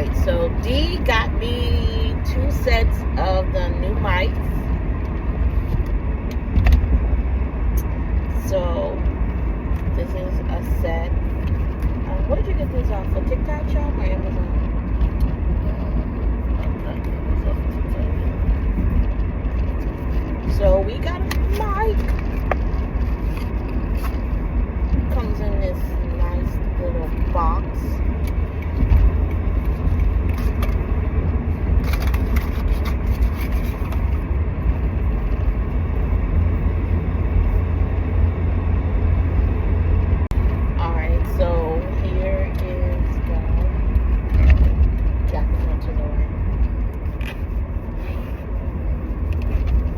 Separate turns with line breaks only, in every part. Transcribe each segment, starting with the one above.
Alright, so D got me 2 sets of the new mics. So this is a set. Where did you get this off? A TikTok shop or Amazon? So we got a mic. Comes in this nice little box.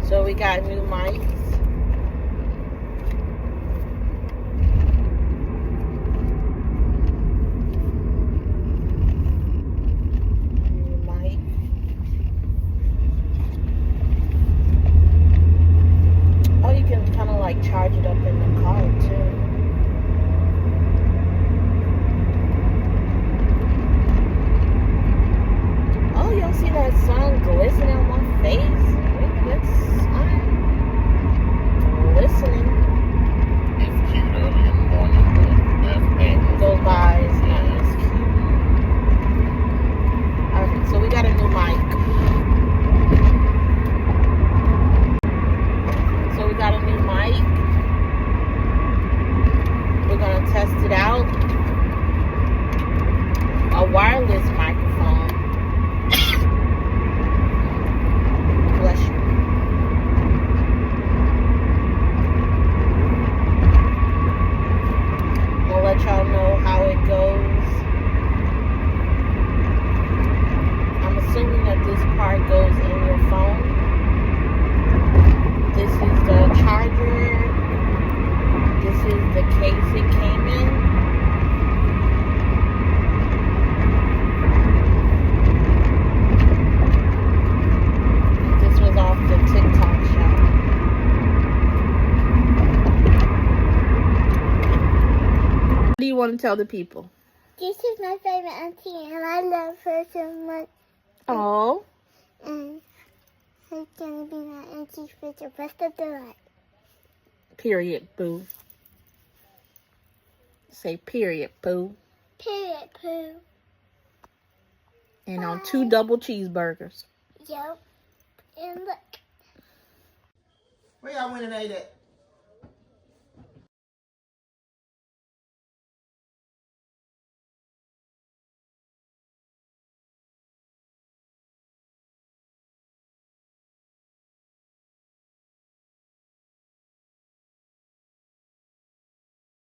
So we got new mics. New mic. Oh, you can kind of like charge it up in the car too. Oh, y'all see that sun glistening on my face? I'm listening.
It's cute early in the morning, but
it goes by. It's not as cute. Alright, so we got a new mic. So we got a new mic. We're gonna test it out. A wireless microphone. Bless you. I'll let y'all know how it goes. I'm assuming that this part goes in your phone. This is the charger. This is the case it came in. This was off the TikTok shop. What do you want to tell the people?
This is my favorite auntie, and I love her so much.
Oh.
And she's gonna be my auntie for the rest of the life.
Period, boo. Say period, boo.
Period, poo.
And on 2 double cheeseburgers.
Yep. And look.
Where y'all went and ate at?